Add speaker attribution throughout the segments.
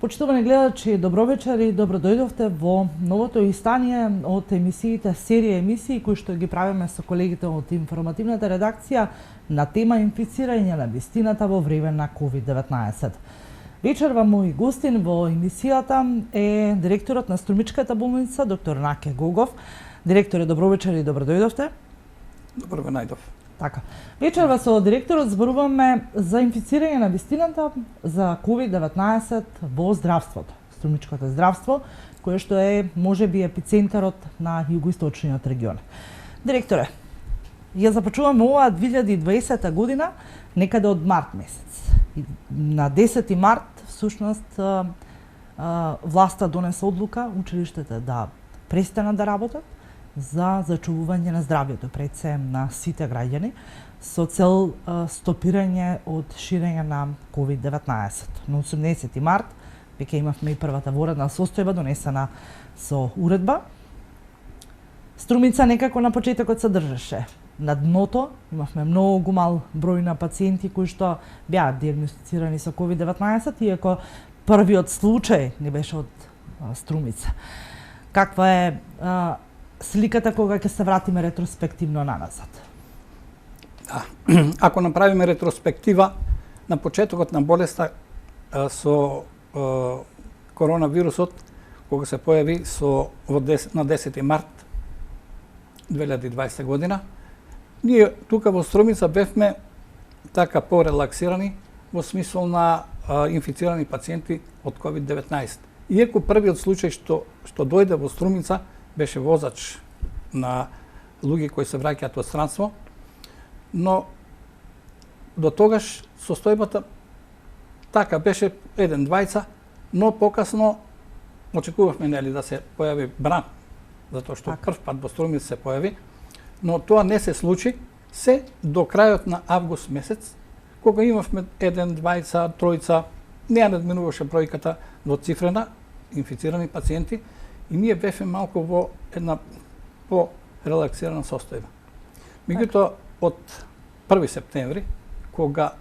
Speaker 1: Почитувани гледачи, добро вечер и добро дојдовте во новото издание од емисиите, серија емисии кои што ги правиме со колегите од информативната редакција на тема инфицирање на вистината во време на COVID-19. Вечерва мој гостин во емисијата е директорот на Струмичката болница, доктор Наке Гогов. Директоре, добро вечер и добро дојдовте.
Speaker 2: Добро ве најдов.
Speaker 1: Така. Вечерва со директорот зборуваме за инфицирање на вистината за COVID-19 во здравството. Струмичкото здравство, кое што е можеби епицентарот на југоисточниот регион. Директоре, ја започуваме оваа 2020 година некаде од март месец. На 10 март, всушност, власта донесе одлука училиштата да престанат да работат за зачувување на здравјето пред се на сите граѓани со цел стопирање од ширење на COVID-19. На 18 март веќе имавме и првата воредна состојба донесена со уредба. Струмица некако на почетокот се држеше на дното, имавме многу мал број на пациенти кои што беа диагностицирани со COVID-19, иако првиот случај не беше од Струмица. Каква е сликата кога ќе се вратиме ретроспективно наназад?
Speaker 2: Да. Ако направиме ретроспектива на почетокот на болеста со коронавирусот, кога се појави на 10 март 2020 година, ние тука во Струмица бевме така порелаксирани во смисол на инфицирани пациенти од COVID-19. Иако првиот случај што дојде во Струмица беше возач на луѓе кои се враќаат од странство, но до тогаш состојбата така беше еден-двајца, но покасно очекувавме нели да се појави бран, затоа што прв пат во Струмица се појави, но тоа не се случи се до крајот на август месец, кога имавме еден-двајца, тројца, не ја надминуваше бројката двоцифрена инфицирани пациенти, и ние бевме малку во една по-релаксирана состојба. Меѓутоа, од 1 септември, кога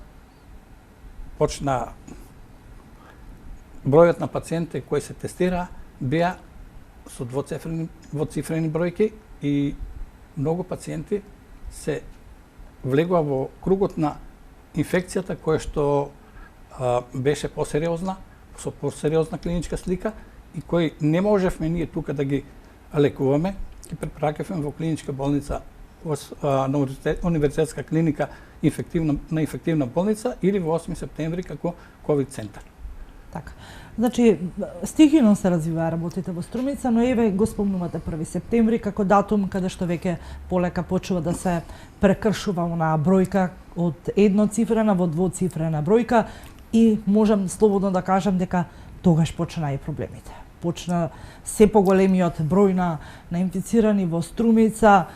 Speaker 2: почна бројот на пациенти кои се тестираа, беа со двоцифрени бројки и многу пациенти се влегува во кругот на инфекцијата која што беше посериозна, со посериозна клиничка слика, и кои не можевме ние тука да ги лекуваме, ги препракавме во клиничка болница, на универзитетска клиника на инфективна болница или во 8 септември како ковид центар.
Speaker 1: Така. Значи, стихино се развиваа работите во Струмица, но еве го спомнувате 1 септември како датум каде што веќе полека почува да се прекршува онаа бројка од едноцифрена во двоцифрена бројка и можам слободно да кажам дека тогаш почна и проблемите. Почна се поголемиот број на инфицирани во Струмица,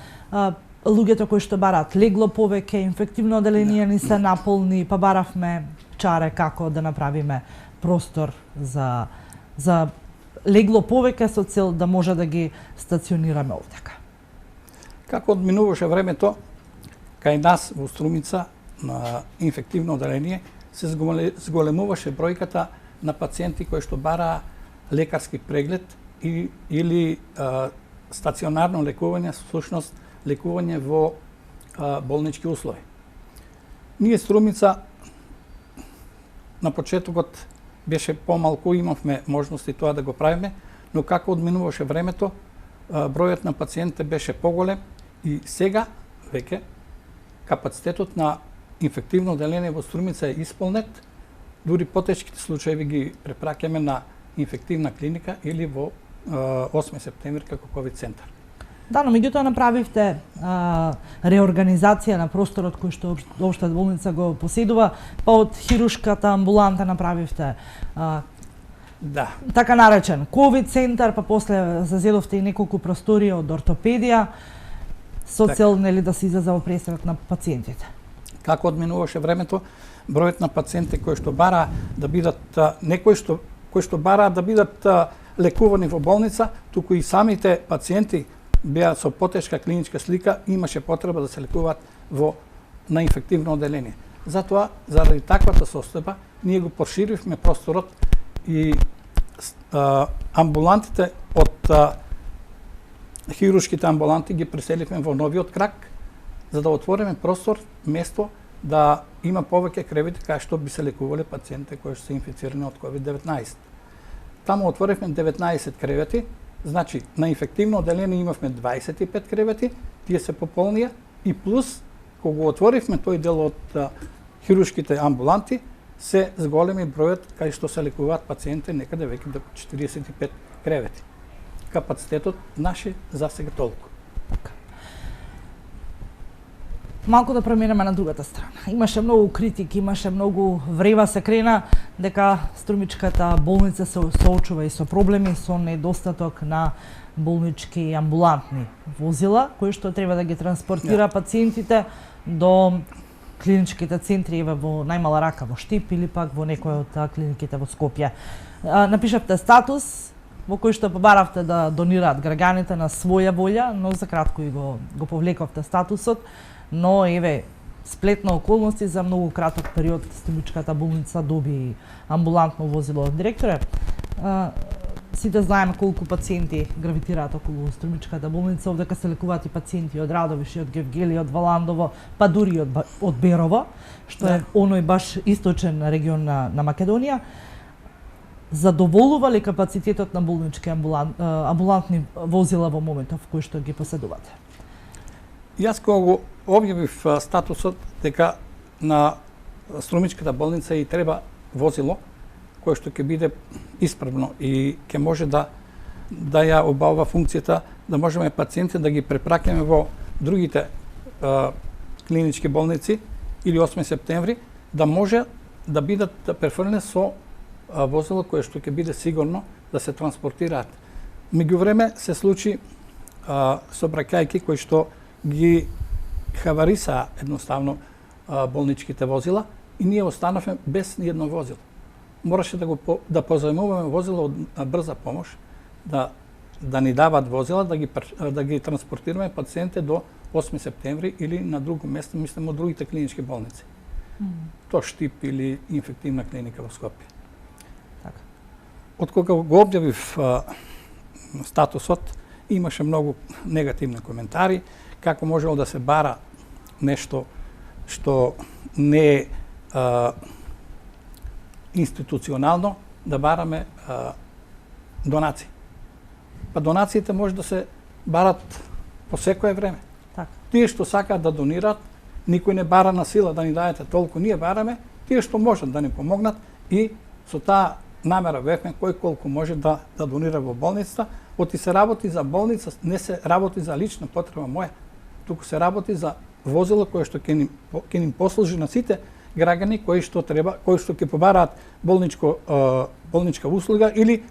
Speaker 1: луѓето кои што бараат легло повеќе, инфективно оделение ни се наполни, па баравме чаре како да направиме простор за легло повеќе со цел да може да ги стационираме овдека.
Speaker 2: Како одминуваше времето, кај нас во Струмица на инфективно оделение се зголемуваше бројката на пациенти кои што бараа лекарски преглед или стационарно лекување, всушност лекување во болнички услови. Ние Струмица на почетокот беше помалку, имавме можности тоа да го правиме, но како одминуваше времето, бројот на пациентите беше поголем и сега веќе капацитетот на инфективно оделение во Струмица е исполнет. Дури потешките случаи ги препраќаме на инфективна клиника или во 8 септември како ковид центар.
Speaker 1: Да, но меѓутоа направивте реорганизација на просторот кој што Општа болница го поседува, па од хирушката амбуланта направивте
Speaker 2: да,
Speaker 1: така наречен ковид центар, па после зазедовте и неколку простории од ортопедија со цел нели да се излезе во престорот на пациентите.
Speaker 2: Како одминуваше времето, бројот на пациенти кои што бараа да бидат кои што бараа да бидат лекувани во болница, туку и самите пациенти беа со потешка клиничка слика, имаше потреба да се лекуваат на инфективно оделение. Затоа, заради таквата состојба, ние го проширивме просторот и амбулантите од хируршките амбуланти ги преселивме во новиот крак, за да отвориме простор, место да има повеќе кревети кај што би се лекувале пациенти кои се инфицирани од COVID-19. Таму отворивме 19 кревети, значи на инфективно одделение имавме 25 кревети, тие се пополнија и плюс кога го отворивме тој дел од хируршките амбуланти, се зголеми бројот кај што се лекуваат пациенти некаде веќе до 45 кревети. Капацитетот наши за сега толку.
Speaker 1: Малку да преминеме на другата страна. Имаше многу критики, имаше многу врева се крена дека Струмичката болница се соочува и со проблеми со недостаток на болнички и амбулантни возила, кои што треба да ги транспортира пациентите до клиничките центри во најмала рака во Штип или пак во некој од клиниките во Скопје. Напишавте статус во кој што побаравте да донираат граѓаните на своја волја, но за кратко и го повлековте статусот, но еве сплетна околности за многу краток период Струмичката болница доби амбулантно возило. Директоре, сите знаеме колку пациенти гравитираат околу Струмичката болница, овдека се лекуваат и пациенти од Радовиш, од Гевгели, од Валандово, па дури од Берово, што е оној баш источен регион на Македонија. Задоволува ли капацитетот на болнички амбулантни возила во моментов кој што ги поседувате?
Speaker 2: Јас кога го објавив статусот дека на Струмичката болница и треба возило кое што ќе биде исправно и ќе може да ја обавува функцијата да можеме пациенти да ги препраќаме во другите клинички болници или 8 септември, да може да бидат префрлени со возило кое што ќе биде сигурно да се транспортираат. Меѓувреме се случи сообраќајки кои што ги хавариса едноставно болничките возила и ние останавме без ни едно возило. Мораше да позајмуваме возило од брза помош, да ни дават возила, да ги транспортираме пациенти до 8 септември или на друго место, мислам од другите клинички болници. То Штип или инфективна клиника во Скопје.
Speaker 1: Така.
Speaker 2: Од кога го објавив статусот, имаше многу негативни коментари, како можело да се бара нешто што не е институционално, да бараме донации. Па донациите може да се барат по секое време.
Speaker 1: Така.
Speaker 2: Тие што сакаат да донираат, никој не бара на сила да ни дајете толку, ние бараме, тие што можат да ни помогнат и со таа намера векме кој колку може да донира во болницата, оти се работи за болница, не се работи за лична потреба моја, туку се работи за возило кое што ќе ни послужи на сите граѓани кои што ќе побараат болничка услуга или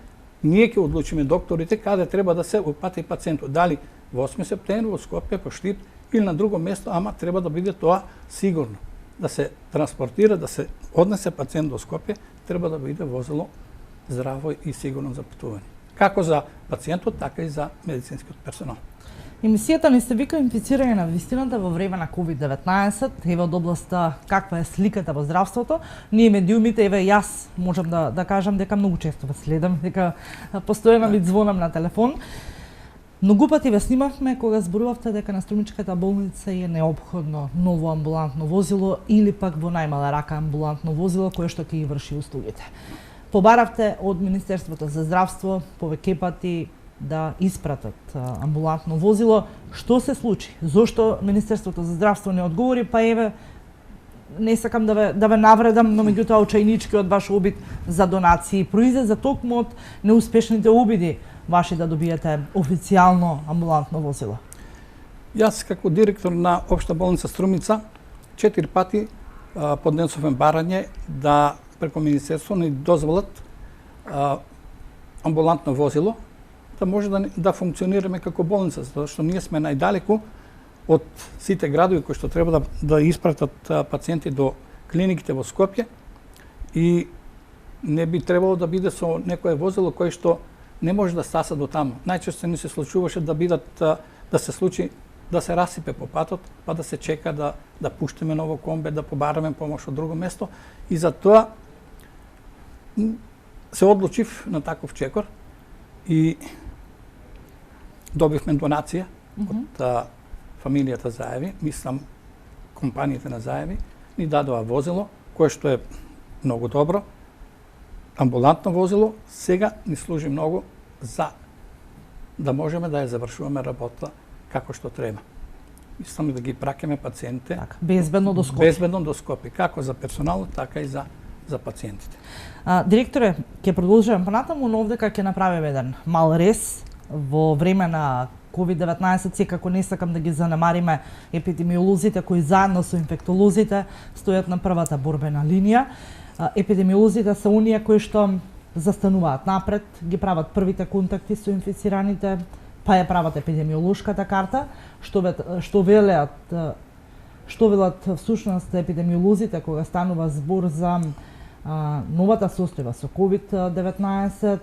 Speaker 2: ние ќе одлучиме докторите каде треба да се упати пациентот, дали во 8 септември во Скопје, по Штип или на друго место, ама треба да биде тоа сигурно. Да се транспортира, да се однесе пациент до Скопје, треба да биде возило здраво и сигурно за патување. Како за пациентот, така и за медицинскиот персонал.
Speaker 1: Емисијата ни се вика инфицирање на вистината во време на COVID-19, еве од областа каква е сликата во здравството. Ние медиумите, еве јас можам да кажам дека многу често ве следам, дека постојано ви звонам на телефон. Многу пати ве снимавме кога зборувавте дека на Струмичката болница е неопходно ново амбулантно возило или пак во најмала рака амбулантно возило кое што ќе ги врши услугите. Побаравте од Министерството за здравство повеќе пати да испратат амбулантно возило. Што се случи? Зошто Министерството за здравство не одговори? Па еве, не сакам да ве навредам, но меѓутоа очајничкиот ваш обид за донации произлезе токму од неуспешните обиди ваши да добиете официјално амбулантно возило.
Speaker 2: Јас како директор на Општа болница Струмица 4 пати поднесовме барање да преку Министерство ни дозволат амбулантно возило да може да функционираме како болница, затоа што ние сме најдалеку од сите градови кои што треба да испратат пациенти до клиниките во Скопје и не би требало да биде со некое возило кое што не може да стаса до таму. Најчесто ни се случуваше да се случи да се расипе по патот, па да се чека да пуштиме ново комбе, да побараме помош од друго место и затоа се одлучив на таков чекор и добивме донација од фамилијата Заеви, мислам компанијата на Заеви, ни дадоа возило, кое што е многу добро, амбулантно возило, сега ни служи многу за да можеме да ја завршуваме работа како што треба. Мислам да ги праќаме пациентите
Speaker 1: така, безбедно до Скопје.
Speaker 2: Безбедно до Скопје, како за персоналот, така и за пациентите.
Speaker 1: Директоре, ќе продолжиме понатаму, но овдека ќе направиме еден мал рез во време на COVID-19, секако не сакам да ги занемариме епидемиолозите кои заедно со инфектолозите стојат на првата борбена линија. Епидемиолозите се оние кои што застануваат напред, ги прават првите контакти со инфицираните, па ја прават епидемиолошката карта, што велат всушност епидемиолозите кога станува збор за новата состојба со COVID-19,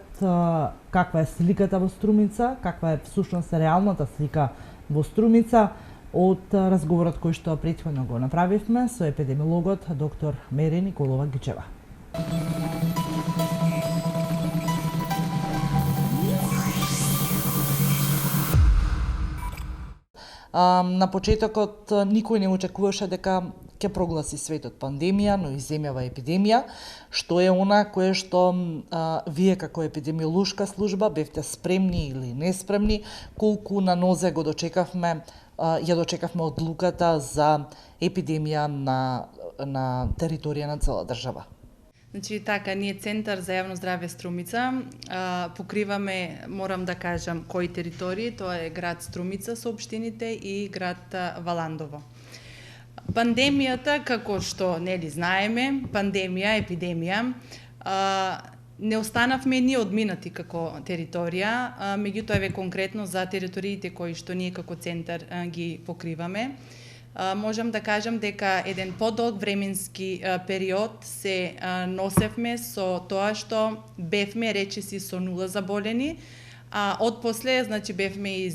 Speaker 1: каква е сликата во Струмица, каква е всушност реалната слика во Струмица, од разговорот кој што претходно го направивме со епидемиологот доктор Мери Николова Гичева. На почетокот никој не очекуваше дека ќе прогласи светот пандемија, но и земјава епидемија, што е она кое што вие како епидемиолошка служба бевте спремни или неспремни, колку на нозе го дочекавме, ја дочекавме одлуката за епидемија на територија на цела држава.
Speaker 3: Значи така, ние Центар за јавно здравје Струмица покриваме, морам да кажам, кои територии, тоа е град Струмица со општините и град Валандово. Пандемијата, како што нели знаеме, пандемија, епидемија, не останавме ние одминати како територија, меѓутоа еве конкретно за териториите кои што ние како центар ги покриваме. Можам да кажам дека еден подолг временски период се носевме со тоа што бевме речиси со 0 заболени, а отпосле значи бевме и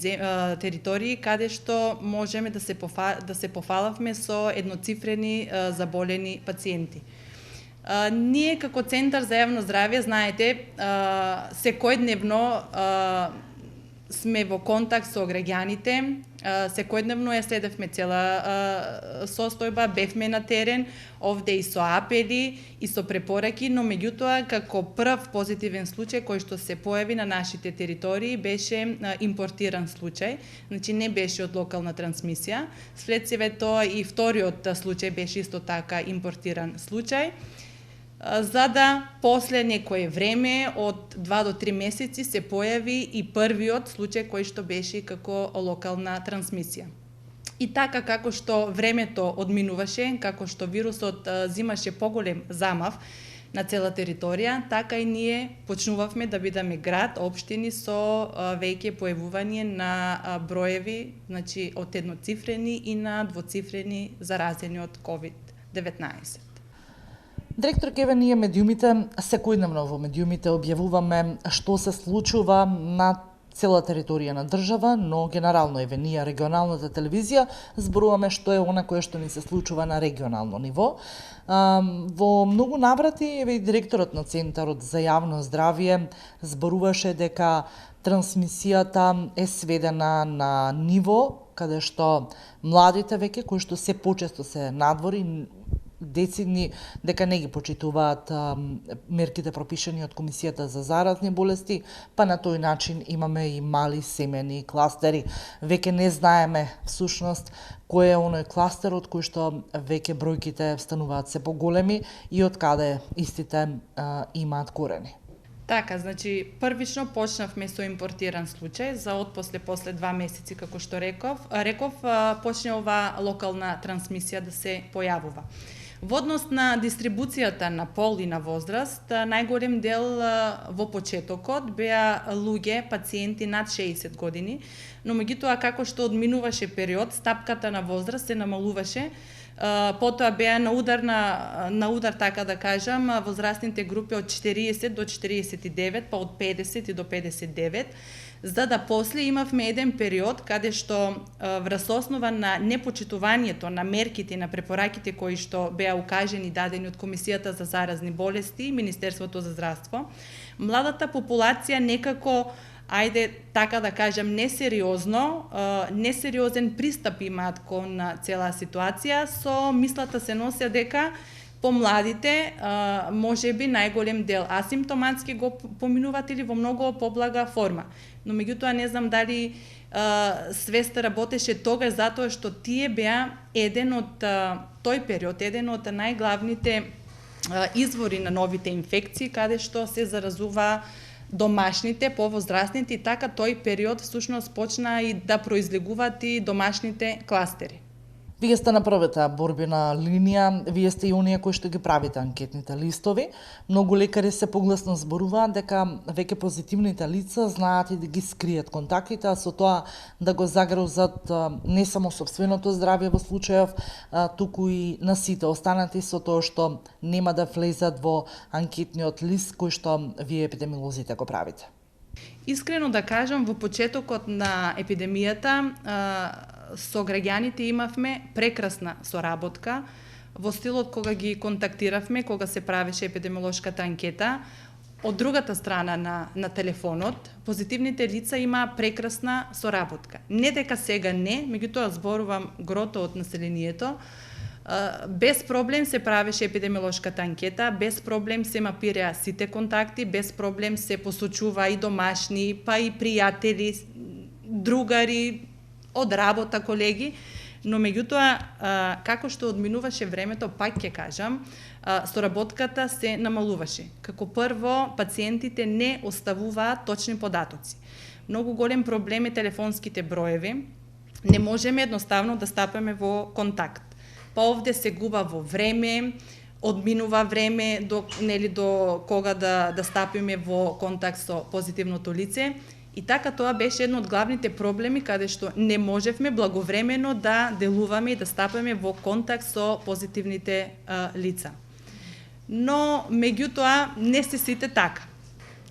Speaker 3: територии каде што можеме да се пофалавме со едноцифрени заболени пациенти. Ние како Центар за јавно здравје, знаете, секојдневно сме во контакт со граѓаните, секојдневно ја следевме цела состојба, бевме на терен, овде и со апели и со препораки, но меѓутоа како прв позитивен случај кој што се појави на нашите територии беше импортиран случај, значи не беше од локална трансмисија. Следствие тоа и вториот случај беше исто така импортиран случај. За да после некое време, од 2 до 3 месеци, се појави и првиот случај кој што беше како локална трансмисија. И така како што времето одминуваше, како што вирусот зимаше поголем замав на цела територија, така и ние почнувавме да бидеме град, општини со веќе појавување на броеви, значи од едноцифрени и на двоцифрени заразени од COVID-19.
Speaker 1: Директор, кеве ние медиумите, секојдневно во медиумите објавуваме што се случува на цела територија на држава, но генерално еве ние регионалната телевизија зборуваме што е она кое што ни се случува на регионално ниво. Во многу наврати еве и директорот на Центарот за јавно здравје зборуваше дека трансмисијата е сведена на ниво каде што младите веќе кои што се почесто се надвори децидни дека не ги почитуваат мерките пропишани од Комисијата за заразни болести, па на тој начин имаме и мали семени кластери. Веќе не знаеме всушност кој е оној кластерот кој што веќе бројките стануваат се поголеми и од каде истите имаат корени.
Speaker 3: Така, значи првично почнавме со импортиран случај, за отпосле после 2 месеци како што реков почне оваа локална трансмисија да се појавува. Во однос на дистрибуцијата на пол и на возраст, најголем дел во почетокот беа луѓе, пациенти над 60 години, но меѓутоа како што одминуваше период, стапката на возраст се намалуваше Потоа беа на удар така да кажам возрастните групи од 40 до 49, па од 50 и до 59, за да после имавме еден период каде што врз основа на непочитувањето на мерките и на препораките кои што беа укажени дадени од Комисијата за заразни болести и Министерството за здравство, младата популација некако, ајде така да кажам, несериозен пристап имаат кон цела ситуација, со мислата се носеа дека помладите можеби најголем дел асимптоматски го поминуваат или во многу поблага форма. Но меѓутоа не знам дали свеста работеше тогаш, затоа што тие беа еден од тој период, еден од најглавните извори на новите инфекции, каде што се заразува домашните, повозрастните, и така тој период всушност почна и да произлегуваат и домашните кластери.
Speaker 1: Вие сте на првата борбена линија, вие сте и оние кои што ги правите анкетните листови. Многу лекари се погласно зборуваат дека веќе позитивните лица знаат и да ги скријат контактите, а со тоа да го загрозат не само сопственото здравје во случајов, туку и на сите останати со тоа што нема да влезат во анкетниот лист кој што вие епидемиолозите го правите.
Speaker 3: Искрено да кажам, во почетокот на епидемијата со граѓаните имавме прекрасна соработка во стилот кога ги контактиравме, кога се правеше епидемиолошката анкета. Од другата страна на телефонот, позитивните лица имаа прекрасна соработка. Не дека сега не, меѓутоа зборувам грото од населението, без проблем се правеше епидемиолошката анкета, без проблем се мапираа сите контакти, без проблем се посочува и домашни, па и пријатели, другари, од работа, колеги, но меѓутоа, како што одминуваше времето, пак ќе кажам, соработката се намалуваше. Како прво, пациентите не оставуваат точни податоци. Многу голем проблем е телефонските броеви. Не можеме едноставно да стапаме во контакт. Па овде се губа во време, одминува време до кога да стапиме во контакт со позитивното лице. И така тоа беше едно од главните проблеми каде што не можевме благовремено да делуваме и да стапаме во контакт со позитивните лица. Но меѓутоа не се сите така.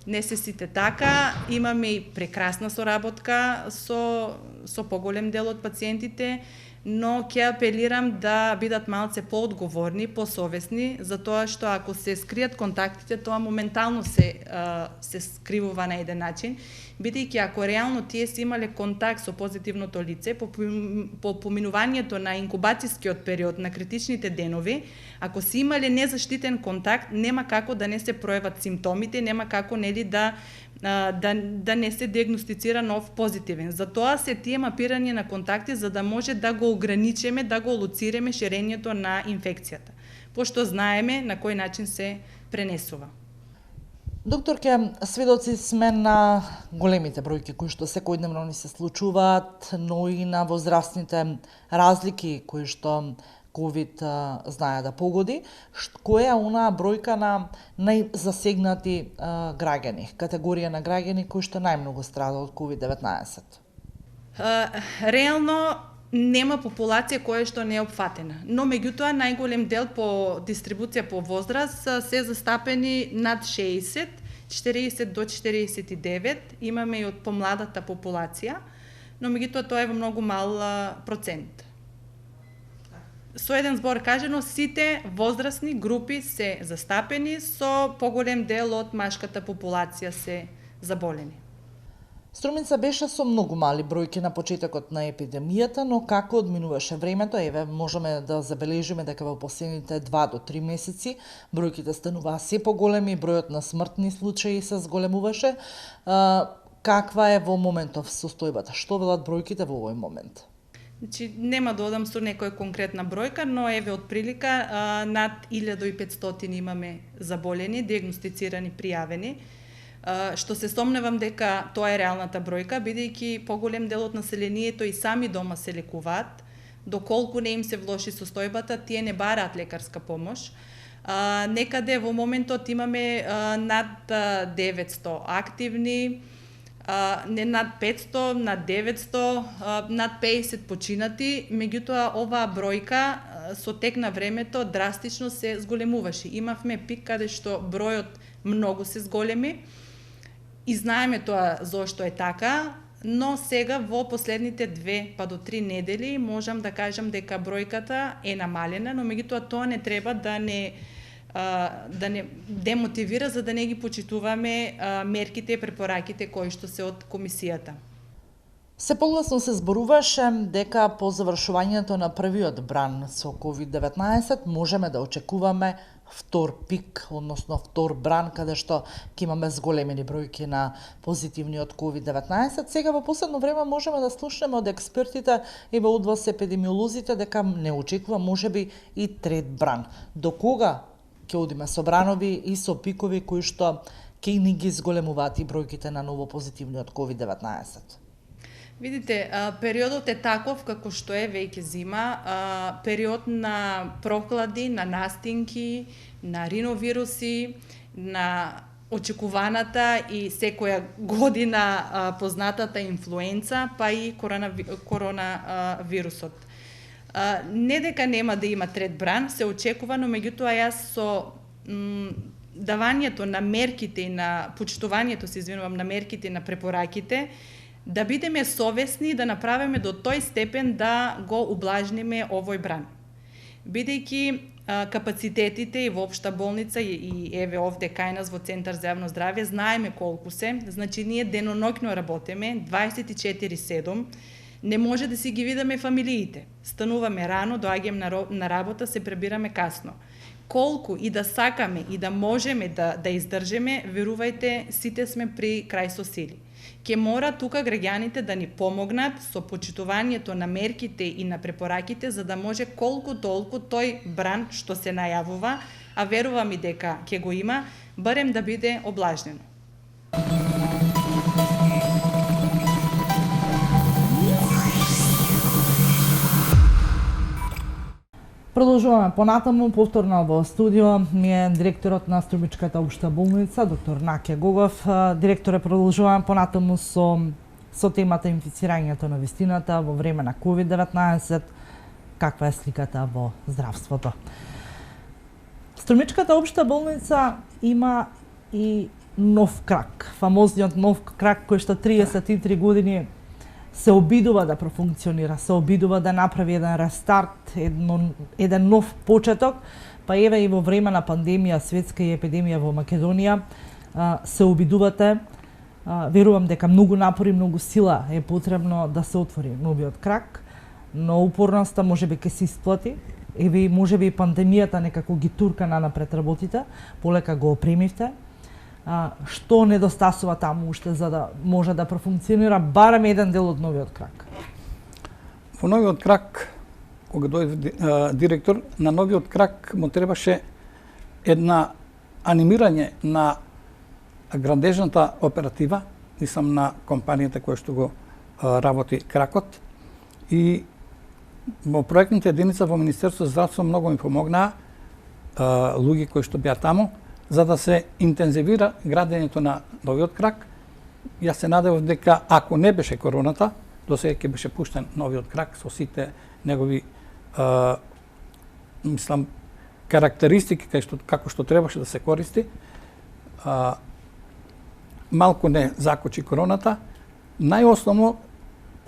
Speaker 3: Не се сите така, имаме и прекрасна соработка со поголем дел од пациентите, но ќе апелирам да бидат малце поодговорни, посовесни, затоа што ако се скријат контактите, тоа моментално се скривува на еден начин, бидејќи ако реално тие се имале контакт со позитивното лице по поминувањето на инкубацијскиот период на критичните денови, ако се имале незаштитен контакт, нема како да не се пројават симптомите, нема како да не се диагностицира нов позитивен. Затоа се тие мапирање на контакти за да може да го ограничиме, да го лоциреме ширењето на инфекцијата, пошто знаеме на кој начин се пренесува.
Speaker 1: Докторке, сведоци сме на големите бројки кои што секојдневно ни се случуваат, но и на возрастните разлики кои што ковид знае да погоди. Која е онаа бројка на најзасегнати граѓани, категорија на граѓани кои што најмногу страда од COVID-19?
Speaker 3: Реално нема популација која што не е опфатена, но меѓутоа најголем дел по дистрибуција по возраст се застапени над 60, 40 до 49, имаме и од помладата популација, но меѓутоа тоа е во многу мал процент. Со еден збор кажено, сите возрастни групи се застапени, со поголем дел од машката популација се заболени.
Speaker 1: Струмица беше со многу мали бројки на почетокот на епидемијата, но како одминуваше времето, еве можеме да забележиме дека во последните 2 до 3 месеци бројките стануваа се поголеми, бројот на смртни случаи се зголемуваше. Каква е во моментов состојбата? Што велат бројките во овој момент?
Speaker 3: Значи, нема да одам со некоја конкретна бројка, но еве од прилика над 1500 имаме заболени, диагностицирани, пријавени, што се сомневам дека тоа е реалната бројка, бидејќи поголем дел од населението и сами дома се лекуваат, доколку не им се влоши состојбата, тие не бараат лекарска помош. Некаде во моментот имаме над 900 активни, не над 500, над 900, над 50 починати, меѓутоа оваа бројка со тек на времето драстично се зголемуваше. Имавме пик каде што бројот многу се зголеми и знаеме тоа зошто е така, но сега во последните 2 па до 3 недели можам да кажам дека бројката е намалена, но меѓутоа тоа не треба да не демотивира за да не ги почитуваме мерките и препораките кои што се од комисијата.
Speaker 1: Се погласно се зборуваше дека по завршувањето на првиот бран со COVID-19 можеме да очекуваме втор пик, односно втор бран, каде што ќе имаме зголемени бројки на позитивни од COVID-19. Сега во последно време можеме да слушнеме од експертите и од вас епидемиолозите дека не очекува можеби и трет бран. До кога ќе одиме со бранови и со пикови кои што ќе ни ги зголемуваат и бројките на ново позитивни од COVID-19?
Speaker 3: Видите, периодот е таков како што е веќе зима, период на прохлади, на настинки, на риновируси, на очекуваната и секоја година познатата инфлуенца, па и коронавирусот. Не дека нема да има трет бран, се очекува, но меѓутоа јас со давањето на мерките и на почитувањето, на мерките и на препораките, да бидеме совесни да направиме до тој степен да го ублажниме овој бран. Бидејќи капацитетите и во општа болница и еве овде кај нас во Центар за јавно здравје знаеме колку се, значи ние деноноќно работеме 24/7, не може да си ги видиме фамилиите. Стануваме рано, доаѓаме на работа, се пребираме касно. Колку и да сакаме и да можеме да издржиме, верувајте, сите сме при крај со сили. Ке мора тука граѓаните да ни помогнат со почитувањето на мерките и на препораките за да може колку толку тој бран што се најавува, а верувам и дека ќе го има, барем да биде облажнено.
Speaker 1: Продолжуваме понатаму, повторно во студио ми е директорот на Струмичката општа болница, доктор Наке Гогов. Директоре, продолжуваме понатаму со темата инфицирањето на вистината во време на COVID-19. Каква е сликата во здравството? Струмичката општа болница има и нов крак, фамозниот нов крак кој што 33 години се обидува да профункционира, се обидува да направи еден рестарт, еден нов почеток, па еве и во време на пандемија светска и епидемија во Македонија се обидувате. Верувам дека многу напори, многу сила е потребно да се отвори новиот крак, но упорноста можеби ќе се исплати. Еве можеби и пандемијата некако ги турка напред работите, полека го опремивте. Што недостасува таму уште за да може да профункционира барем еден дел од новиот крак?
Speaker 2: Во новиот крак, кога дојде директор, на новиот крак му требаше една анимирање на градежната оператива, сам на компанијата која што го работи кракот, и во проектната единица во Министерството за здравство многу им помогнаа луѓе кои што беа таму, за да се интензивира градењето на новиот крак. Јас се надевав дека ако не беше короната, до сега ќе беше пуштен новиот крак со сите негови карактеристики како што требаше да се користи. Малку не закочи короната. Најосновно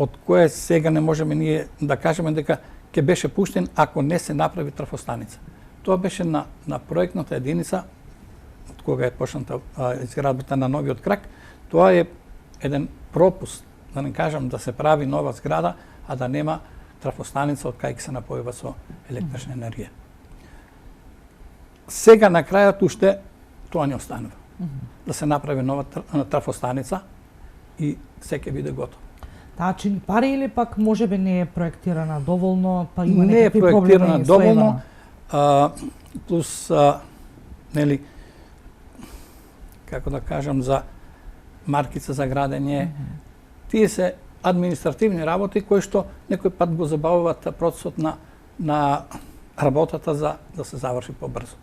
Speaker 2: од кое сега не можеме ние да кажеме дека ќе беше пуштен ако не се направи трафостаница. Тоа беше на проектната единица од кога е почната изградбата на новиот крак. Тоа е еден пропуст, да не кажам да се прави нова зграда, а да нема трафостаница од кај ќе се напојува со електрична енергија. Сега на крајот уште тоа не останува. Да се направи нова трафостаница и се ќе биде готово.
Speaker 1: Таа чини пари или пак можеби не е проектирана доволно, па има
Speaker 2: некакви проблеми? Не е проектирана доволно, плюс нели како да кажам за маркица за градење, тие се административни работи кои што некој пат го забавуваат процесот на работата за да се заврши побрзо.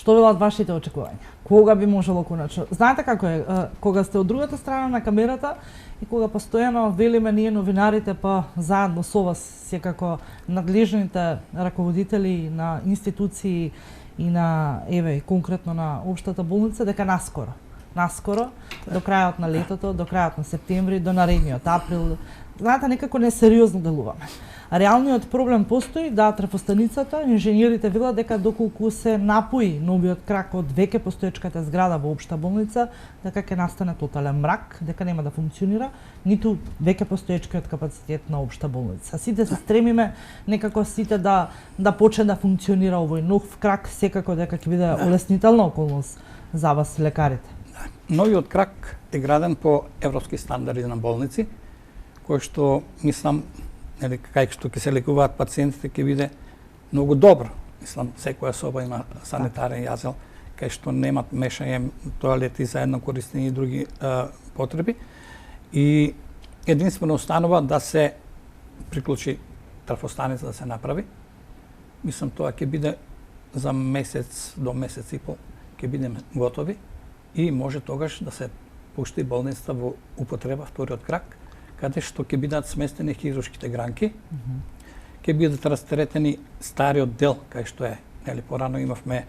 Speaker 1: Што велат вашите очекувања? Кога би можело конечно? Знаете како е, кога сте од другата страна на камерата и кога постојано велиме ние новинарите, па заедно со вас секако надлежните раководители на институции и на еве конкретно на општата болница дека наскоро до крајот на летото, до крајот на септември, до наредниот април, знаете некако несериозно делуваме. Реалниот проблем постои, да, трафостаницата, инженерите велат дека доколку се напои новиот крак од веќе постоечката зграда во општа болница, дека ќе настане тотален мрак, дека нема да функционира ниту веќе постоечкиот капацитет на општа болница. Сите се стремиме некако сите да почне да функционира овој нов крак, секако дека ќе биде олеснителна околност за вас лекарите.
Speaker 2: Новиот крак е граден по европски стандарди на болници, кој што мислам кај што ќе се лекуваат пациентите ќе биде многу добро. Мислам, секоја соба има санитарен јазел, кај што немат мешање тоалети за едно користење и други потреби. И единствено останува да се приклучи трафостаница да се направи. Мислам, тоа ќе биде за месец до месец и пол ќе бидеме готови и може тогаш да се пушти болницата во употреба вториот крак, каде што ќе бидат сместени хируршките гранки, ќе бидат растретени стариот дел, кај што е, нели, порано имавме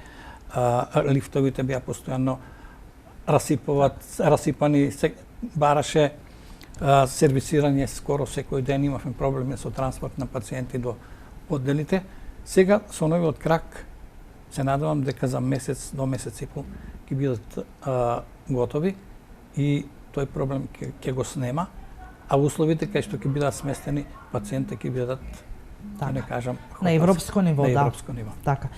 Speaker 2: лифтовите беа постојано расипани, бараше сервисирање скоро секој ден, имавме проблеми со транспорт на пациенти до одделите. Сега со новиот крак се надевам дека за месец до месец и пол ќе бидат готови и тој проблем ќе го снема, а условите кај што ќе бидат сместени пациенти ќе бидат, да не кажам,
Speaker 1: на европско ниво,
Speaker 2: на
Speaker 1: да.
Speaker 2: европско ниво.
Speaker 1: Така.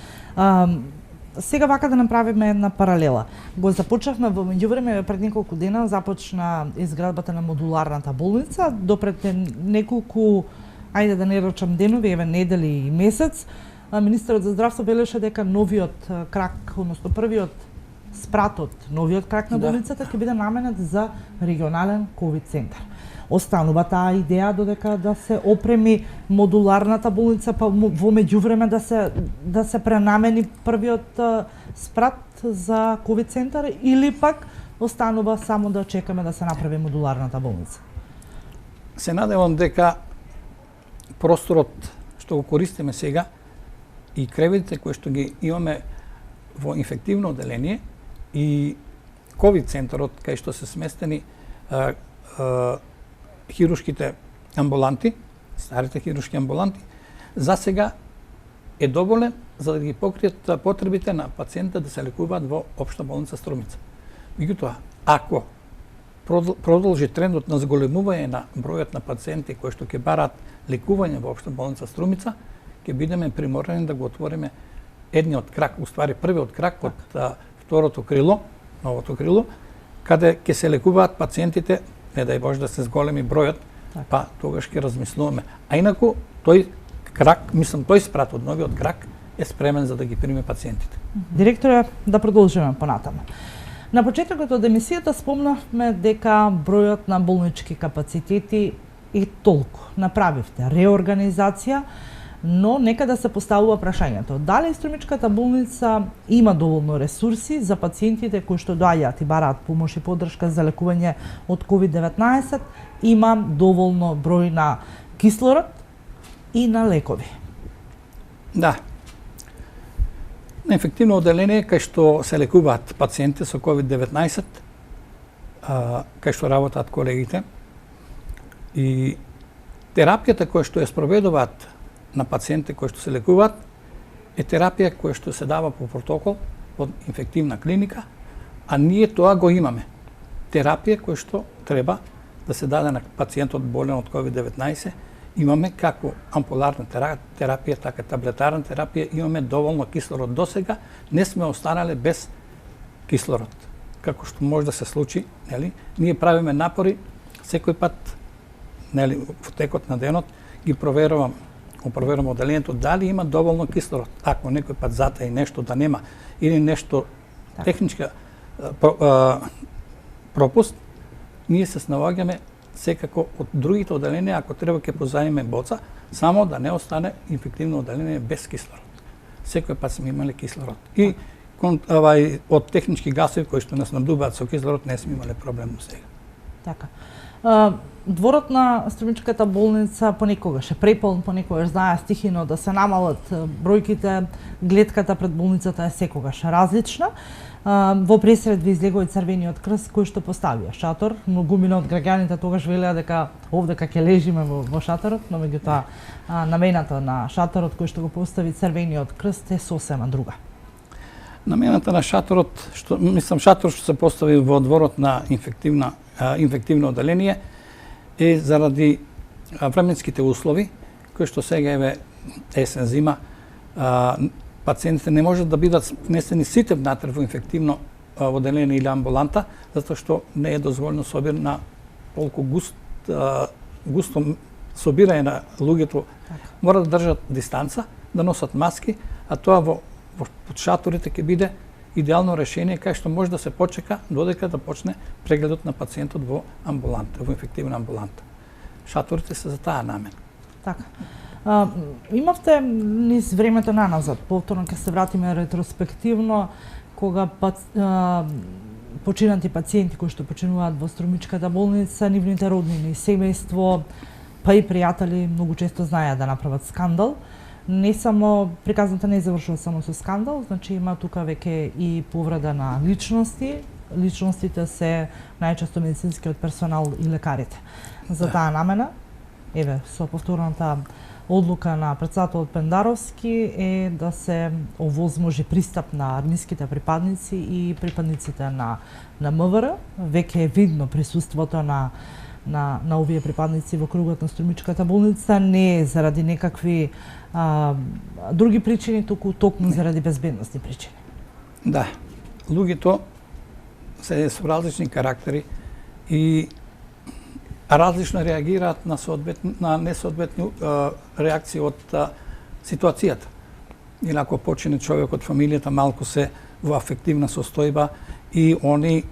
Speaker 1: Сега вака да направиме една паралела. Го започнавме во меѓувреме пред неколку дена, започна изградбата на модуларната болница, допред неколку, ајде да не речам денови, еве недели и месец, министерот за здравство белеше дека новиот крак, односно првиот спрат од новиот крак на болницата ќе биде наменет за регионален ковид центар. Останува таа идеја додека да се опреми модуларната болница, па во меѓувреме да се пренамени првиот спрат за ковид центар, или пак останува само да чекаме да се направи модуларната болница?
Speaker 2: Се надевам дека просторот што го користиме сега и креветите кои што ги имаме во инфективно одделение и ковид центарот кај што се сместени хируршките амбуланти, старите хируршки амбуланти, за сега е доволен за да ги покријат потребите на пациентите да се лекуваат во општа болница Струмица. Меѓутоа, ако продолжи трендот на зголемување на бројот на пациенти кои што ќе бараат лекување во општа болница Струмица, ќе бидеме приморани да го отвориме едниот крак, уствари првиот крак од второто крило, новото крило, каде ќе се лекуваат пациентите, не дај Боже да се зголеми бројот, па тогаш ќе размислуваме. А инаку тој крак, мислам тој спрат од новиот крак е спремен за да ги приме пациентите.
Speaker 1: Директоре, да продолжиме понатаму. На почетокот од емисијата спомнавме дека бројот на болнички капацитети е толку. Направивте реорганизација, но нека да се поставува прашањето. Дали Струмичката болница има доволно ресурси за пациентите кои што доаѓаат и бараат помош и поддршка за лекување од COVID-19, има доволно број на кислород и на лекови?
Speaker 2: Да. На инфективно одделение кај што се лекуваат пациенти со COVID-19, кај што работат колегите, и терапијата која што ја спроведуваат на пациенти кои што се лекуваат е терапија која што се дава по протокол од инфективна клиника, а ние тоа го имаме. Терапија која што треба да се даде на пациентот болен од COVID-19, имаме како ампуларна терапија, така таблетарна терапија, имаме доволно кислород. Досега не сме останале без кислород. Како што може да се случи, нели? Ние правиме напори секој пат, нели, во текот на денот ги проверувам одделението дали има доволно кислород. Ако некој пат затаи нешто да нема или нешто техничка пропуст, ние се снаоѓаме секако од другите одделенија, ако треба ќе позаиме боца, само да не остане инфективно одделение без кислород. Секој пат сме имале кислород. И од технички гасови кои што нас надуваат со кислород не сме имале проблем до сега.
Speaker 1: Така. Дворот на Струмичката болница понекогаш е преполн, понекогаш знае стихино да се намалат бројките, гледката пред болницата е секогаш различна. Во пресред ви излегува и Црвениот крст кој што поставија шатор. Многумина од граѓаните тогаш велеа дека овдека ќе лежиме во шаторот, но меѓутоа намената на шаторот кој што го постави Црвениот крст е сосема друга.
Speaker 2: Намената на шаторот, шатор што се постави во дворот на инфективно оделение е заради временските услови кои што сега еве есен зима, пациентите не можат да бидат внесени сите внатре во инфективно оделение или амбуланта, затоа што не е дозволено собир на толку густо собирање на луѓето. Мора да држат дистанца, да носат маски, а тоа во шаторите ќе биде идеално решение кај што може да се почека додека да почне прегледот на пациентот во амбуланта, во инфективна амбуланта. Шаторите се за таа намена.
Speaker 1: Така. Имавте низ времето наназад, повторно ќе се вратиме ретроспективно, кога починати пациенти кои што починуваат во Струмичката болница, нивните роднини, семејство, па и пријатели многу често знаеа да направат скандал. Не само приказната не завршува само со скандал, значи има тука веќе и повреда на личности. Личностите се најчесто медицинскиот персонал и лекарите. За таа намена, еве, со повторната одлука на претседателот Пендаровски е да се овозможи пристап на армиските припадници и припадниците на МВР. Веќе е видно присуството на овие припадници во кругот на Струмичката болница, не е заради некакви други причини, токму заради безбедностни причини.
Speaker 2: Да, луѓето се со различни карактери и различно реагираат на несоодветни реакции од ситуацијата. Или ако почине човек од фамилијата, малку се во афективна состојба и они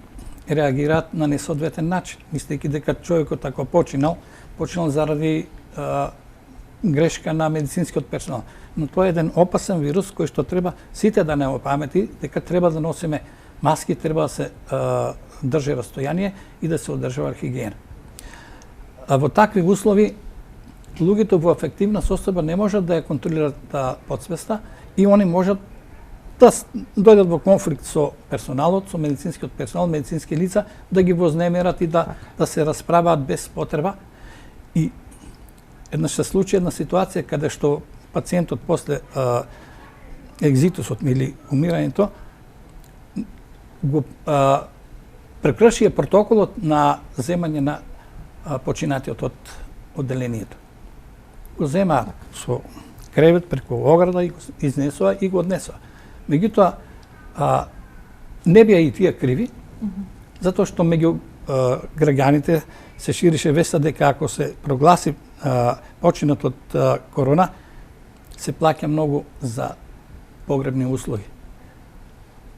Speaker 2: реагираат на несоодветен начин, мислејќи дека човекот ако починал заради грешка на медицинскиот персонал. Но тоа е еден опасен вирус кој што треба сите да не опамети, дека треба да носиме маски, треба да се држи растојание и да се одржува хигиена. А во такви услови луѓето во афективна состојба не можат да ја контролираат подсвеста и они можат да дојдат во конфликт со персоналот, со медицинскиот персонал, медицински лица, да ги вознемерат и да се расправаат без потреба. И еднаш се случи една ситуација каде што пациентот после екзитусот или умирањето го прекршија протоколот на земање на починатиот од одделението. Го зема со кревет преку ограда и го изнесува и го однесува. Меѓутоа, не беа и тие криви, затоа што меѓу граѓаните се ширише веста дека ако се прогласи починат од корона, се плаќа многу за погребни услуги.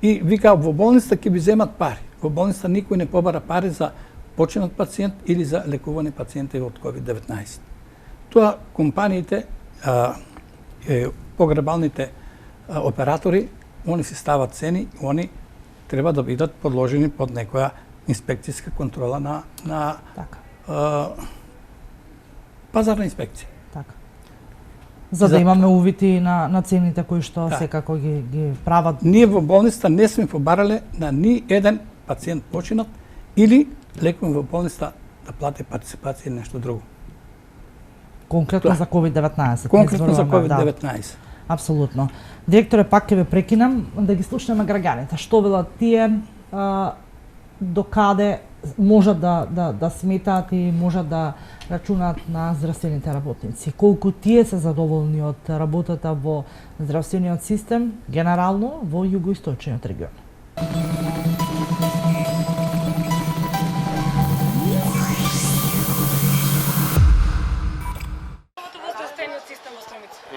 Speaker 2: И вика, во болницата ќе би земат пари. Во болницата никој не побара пари за починат пациент или за лекувани пациенти од COVID-19. Тоа компаниите, погребалните оператори, они си стават цени, они треба да бидат подложени под некоја инспекцијска контрола на пазарна инспекција.
Speaker 1: Така. За да имаме увити на цените кои што секако ги прават.
Speaker 2: Ние во болницата не сме побарале на ни еден пациент починат или лекуван во болницата да плати партиципација или нешто друго.
Speaker 1: Конкретно за COVID-19.
Speaker 2: Конкретно за COVID-19.
Speaker 1: Апсолутно. Директоре, пак ќе ве прекинам да ги слушнеме граѓаните. Што велат тие, докаде можат да сметаат и можат да рачунаат на здравствените работници? Колку тие се задоволни од работата во здравствениот систем, генерално во југоисточниот регион?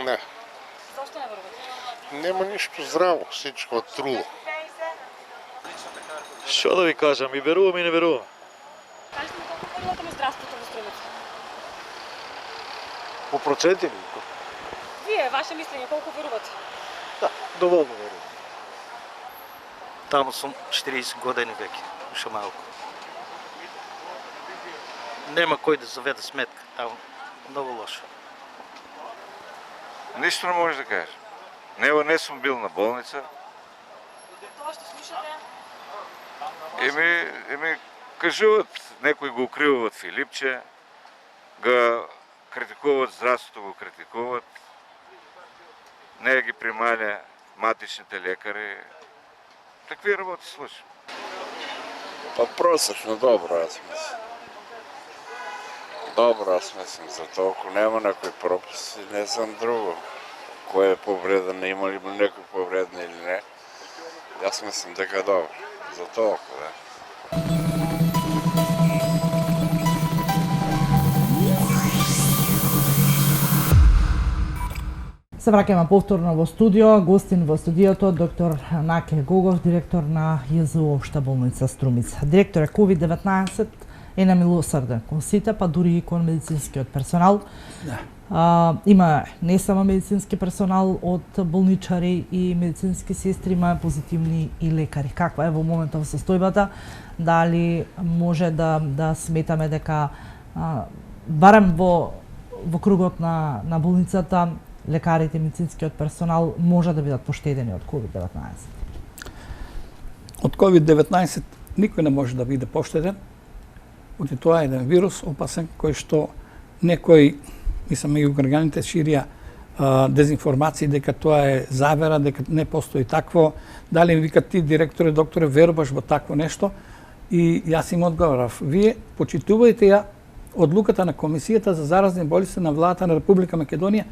Speaker 4: Не.
Speaker 5: Зошто не врвате?
Speaker 4: Нема ништо здраво, сечко од труло.
Speaker 6: Што да ви кажам, и верувам и не верувам.
Speaker 5: Кажете ми колку верувате на здравството во Струмица?
Speaker 4: По проценти ли?
Speaker 5: Вие, ваше мислење, колку верувате?
Speaker 4: Да, доволно верувам.
Speaker 7: Таму сум 40 години веќе, уште малку. Нема кој да заведе сметка, таму многу лошо.
Speaker 8: Ништо не можеш да кажеш. Него не сум бил на болница.
Speaker 5: Тоа што слушате,
Speaker 8: Еми, кажуват, некои го укриват Филипче, го критикуват здравството, го критикуват. Не ги прималя матичните лекари. Такви работи случаи.
Speaker 9: Па просечно добро, аз мислам. Добро, аз мислам, за толкова нема некои прописи, не знам друго. Кој е повреден, има ли некој повреден или не. Јас мислам дека е добро. За толкова, да.
Speaker 1: Се враќаме повторно во студио. Гостин во студиото доктор Наке Гогов, директор на ЈЗУ Општа болница Струмица. Директоре, COVID-19 е немилосрден кон сите, па дури и кон медицинскиот персонал.
Speaker 2: Да.
Speaker 1: Има не само медицински персонал, од болничари и медицински сестри, има позитивни и лекари. Каква е во моментот состојбата? Дали може да сметаме дека барем во кругот на болницата лекарите и медицинскиот персонал може да бидат поштедени од COVID-19?
Speaker 2: Од COVID-19 никој не може да биде поштеден, оти тоа е еден вирус опасен кој што некој, мислам, и граѓаните ширија дезинформации дека тоа е завера, дека не постои такво. Дали викат ти, директоре, докторе, веруваш во такво нешто? И јас им одговорав, вие почитувајте ја одлуката на Комисијата за заразни болести на владата на Република Македонија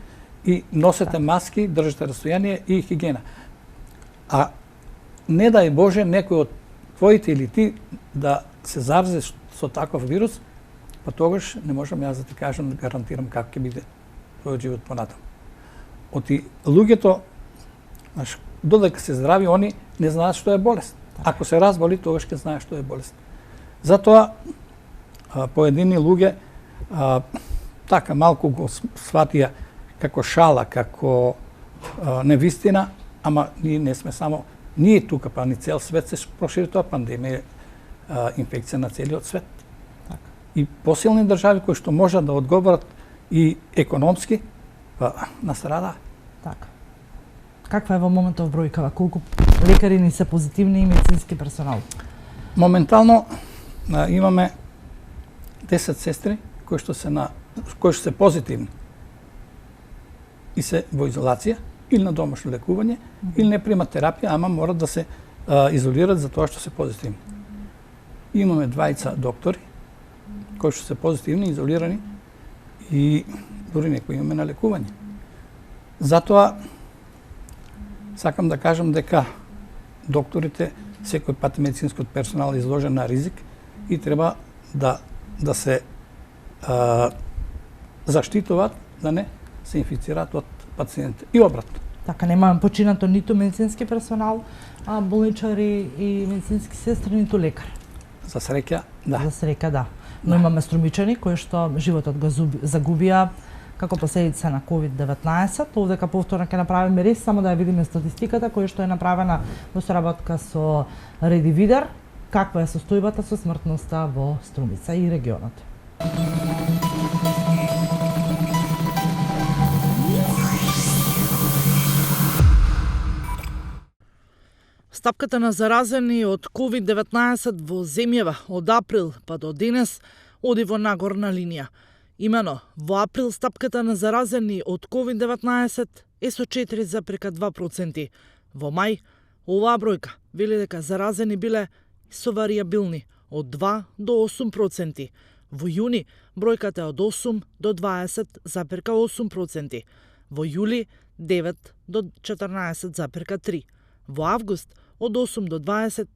Speaker 2: и носете маски, држите растојание и хигиена. А не дај Боже некој од твоите или ти да се зарази со таков вирус, па тогаш не можам јас да ти кажам, да гарантирам како ќе биде твојот живот понатаму. Оти луѓето, додека се здрави, они не знаат што е болест. Ако се разболи, тогаш ќе знаеш што е болест. Затоа поедини луѓе така малку го сватија како шала, како невистина, ама ние не сме само ние тука, па ни цел свет се прошири тоа пандемија, инфекција на целиот свет. И посилни држави кои што можат да одговорат и економски, па настраdaa.
Speaker 1: Така. Каква е во моментов бројкава? Колку лекари ни се позитивни и медицински персонал?
Speaker 2: Моментално имаме 10 сестри кои што се позитивни и се во изолација или на домашно лекување, или не примат терапија, ама морат да се изолират за тоа што се позитивни. Имаме двајца доктори кои што се позитивни, изолирани и дури некои имаме на лекување. Затоа сакам да кажам дека докторите, секој пат медицинскиот персонал е изложен на ризик и треба да се заштитуваат да не се инфицираат од пациентите и обратно.
Speaker 1: Така, немаме починато ниту медицински персонал, болничари и медицински сестри, ниту лекари.
Speaker 2: За среќа, да.
Speaker 1: За среќа, да. Но имаме струмичани кои што животот го загубија како последица на COVID-19. Овдека повторно ќе направиме рез, само да ја видиме статистиката која што е направена во соработка со Реди Видер, каква е состојбата со смртноста во Струмица и регионот. Стапката на заразени од COVID-19 во земјава од април па до денес оди во нагорна линија. Имено, во април стапката на заразени од COVID-19 е со 4,2%. Во мај, оваа бројка вели дека заразени биле со варијабилни од 2 до 8%. Во јуни, бројката е од 8 до 20,8%. Во јули, 9 до 14,3%. Во август, од 8 до 20.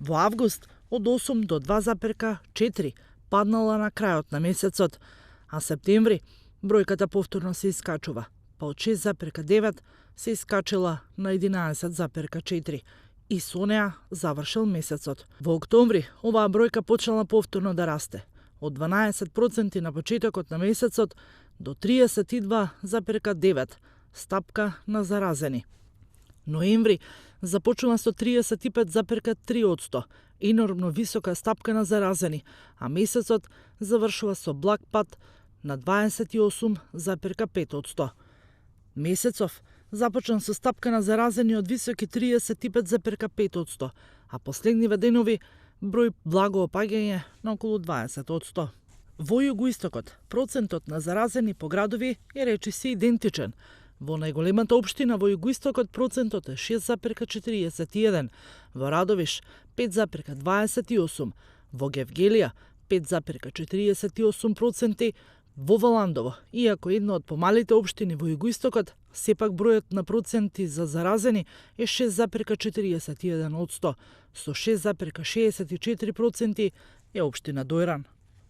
Speaker 1: Во август, од 8 до 2,4 паднала на крајот на месецот, а септември бројката повторно се искачува, па од 6,9 се искачила на 11,4 и со неа завршил месецот. Во октомври оваа бројка почнала повторно да расте, од 12% на почетокот на месецот до 32,9 стапка на заразени. Ноември започнува со 35,3%, енормно висока стапка на заразени, а месецот завршува со благ пат на 28,5%. Месецов започна со стапка на заразени од високи 35,5%, а последниве денови број благо опаѓање на околу 20%. Во југоистокот, процентот на заразени по градови е речиси идентичен. Во најголемата општина во југоистокот процентот е 6,41, во Радовиш 5,28, во Гевгелија 5,48%, во Валандово, иако една од помалите општини во југоистокот, сепак бројот на проценти за заразени е 6,41%, со 6,64% е општина Дојран.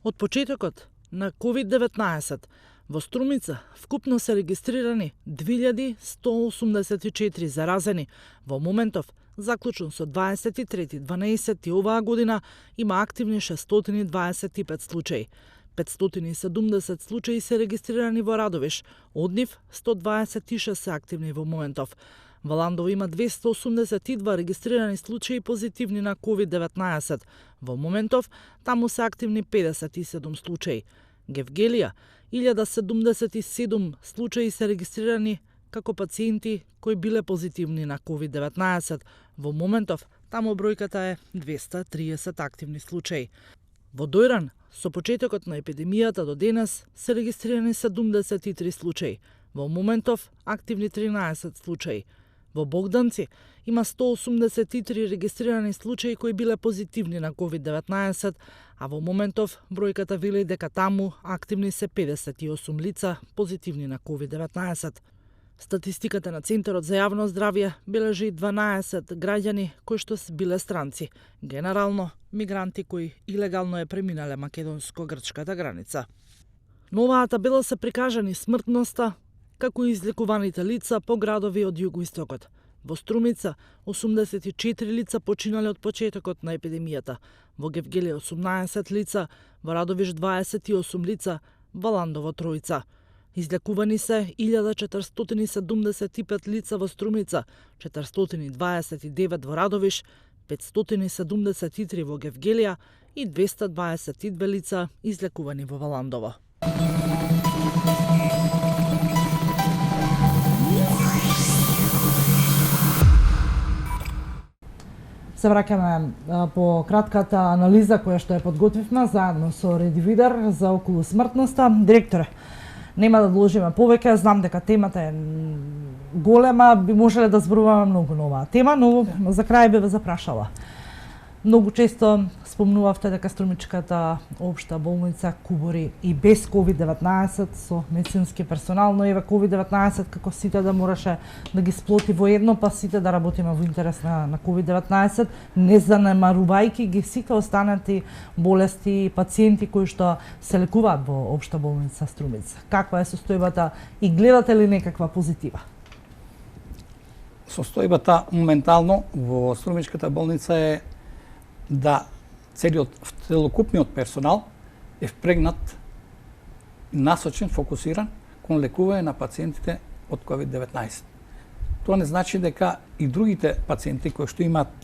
Speaker 1: Од почетокот на COVID-19 во Струмица вкупно се регистрирани 2184 заразени. Во моментов, заклучно со 23.12 оваа година, има активни 625 случаи. 570 случаи се регистрирани во Радовиш, од нив 126 се активни во моментов. Валандово има 282 регистрирани случаи позитивни на COVID-19. Во моментов, таму се активни 57 случаи. Гевгелија, 1077 случаи се регистрирани како пациенти кои биле позитивни на COVID-19. Во моментов, таму бројката е 230 активни случаи. Во Дојран, со почетокот на епидемијата до денес, се регистрирани 73 случаи. Во моментов, активни 13 случаи. Во Богданци има 183 регистрирани случаи кои биле позитивни на COVID-19, а во моментов бројката вели дека таму активни се 58 лица позитивни на COVID-19. Статистиката на Центарот за јавно здравје бележи 12 граѓани кои што биле странци, генерално мигранти кои илегално е преминале македонско-грчката граница. На оваа табела се прикажани смртноста, како и излекуваните лица по градови од југоистокот. Во Струмица 84 лица починале од почетокот на епидемијата, во Гевгелија 18 лица, во Радовиш 28 лица, во Ландово тројца. Излекувани се 1475 лица во Струмица, 429 во Радовиш, 573 во Гевгелија и 222 лица излекувани во Валандово. Се враќаме по кратката анализа која што ја подготвивме заедно со Реди Видер за околу смртноста. Директоре, нема да должиме повеќе, знам дека темата е голема, би можеле да зборуваме многу на оваа тема, но за крај би ве запрашала. Многу често спомнувавте дека Струмичката општа болница кубори и без COVID-19 со медицински персонал, но еве COVID-19 како сите да мораше да ги сплоти во едно, па сите да работиме во интерес на COVID-19, не занемарувајќи ги сите останати болести и пациенти кои што се лекуваат во општа болница Струмица. Каква е состојбата и гледате ли некаква позитива?
Speaker 2: Состојбата моментално во Струмичката болница е да целокупниот персонал е впрегнат, насочен, фокусиран кон лекување на пациентите од COVID-19. Тоа не значи дека и другите пациенти кои што имаат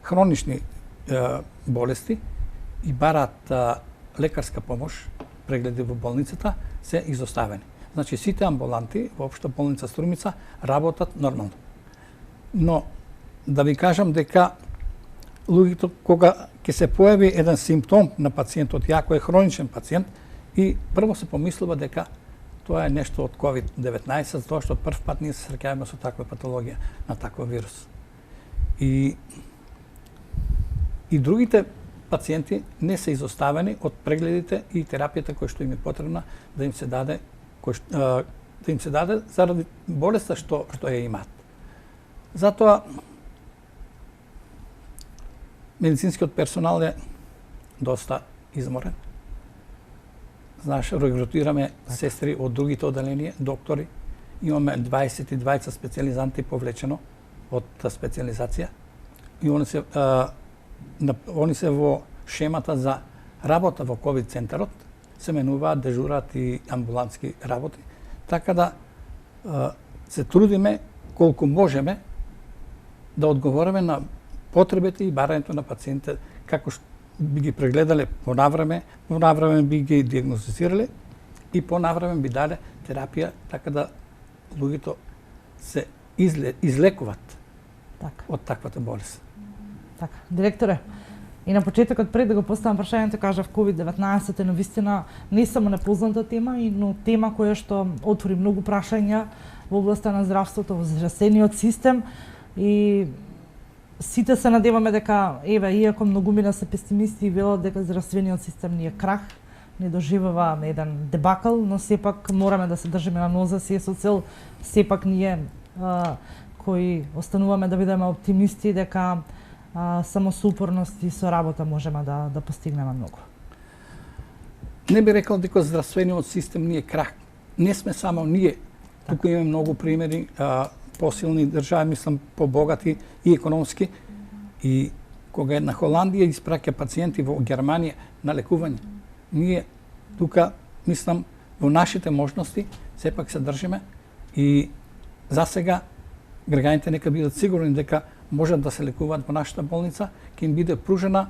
Speaker 2: хронични болести и бараат лекарска помош, прегледи во болницата, се изоставени. Значи сите амбуланти во општа болница Струмица работат нормално. Но да ви кажам дека луѓето кога ќе се појави еден симптом на пациентот, јако е хроничен пациент, и прво се помислува дека тоа е нешто од COVID-19, затоа што прв пат ние се среќаваме со таква патологија, на таков вирус. И другите пациенти не се изоставени од прегледите и терапијата која што им е потребна да им се даде, заради болеста што ја имаат. Затоа медицинскиот персонал е доста изморен. Знаеш, регрутираме сестри од другите оделенија, доктори. Имаме 22 специјализанти повлечено од специјализација. И они се во шемата за работа во ковид центарот, се менуваат, дежурат и амбулантски работи. Така да се трудиме колку можеме да одговориме на потребите и барањето на пациентите, како би ги прегледале понавреме би ги диагностицирале и понавреме би дале терапија, така да луѓето се излекуваат
Speaker 1: Така.
Speaker 2: од таквата болест.
Speaker 1: Така. Директоре, и на почетокот пред да го поставам прашањето кажав COVID-19 е навистина не само непозната тема, но тема која што отвори многу прашања во областта на здравството, во здравствениот систем и сите се надеваме дека иако многумина се песимисти и велат дека здравствениот систем ни е крах, не доживува еден дебакл, но сепак мораме да се држиме на ноза си со цел сепак ние кои остануваме да бидеме оптимисти дека само со упорност и со работа можеме да постигнеме многу.
Speaker 2: Не би рекол дека здравствениот систем ни е крах. Не сме само ние. Тука имаме многу примери, посилни држави, мислам, побогати и економски. И кога една Холандија испраќа пациенти во Германија на лекување, ние тука, мислам, во нашите можности сепак се држиме и за сега граѓаните нека бидат сигурни дека можат да се лекуваат во нашата болница, ќе им биде пружена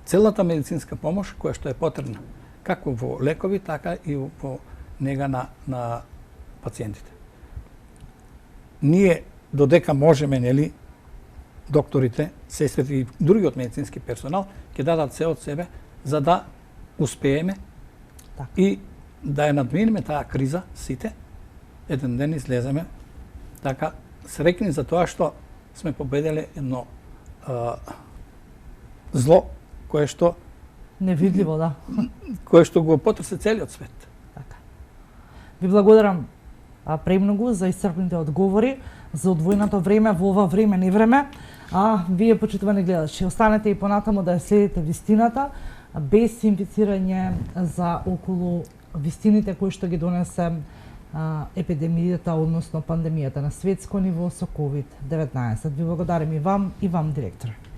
Speaker 2: целата медицинска помош која што е потребна, како во лекови, така и во нега на пациентите. Ние додека можеме, нели, докторите, сестрите и другиот медицински персонал ќе дадат се од себе за да успееме и да ја надминеме таа криза сите, еден ден излеземе така среќни за тоа што сме победиле едно зло кое што
Speaker 1: невидливо, да.
Speaker 2: Кое што го потресе целиот свет.
Speaker 1: Така. Ви благодарам премногу за исцрпните одговори, за одвоеното време во ова време не време. Вие, почитувани гледачи, останете и понатаму да ја следите вистината, без инфицирање за околу вистините кои што ги донесе епидемијата, односно пандемијата на светско ниво со COVID-19. Ви благодарам и вам, директор.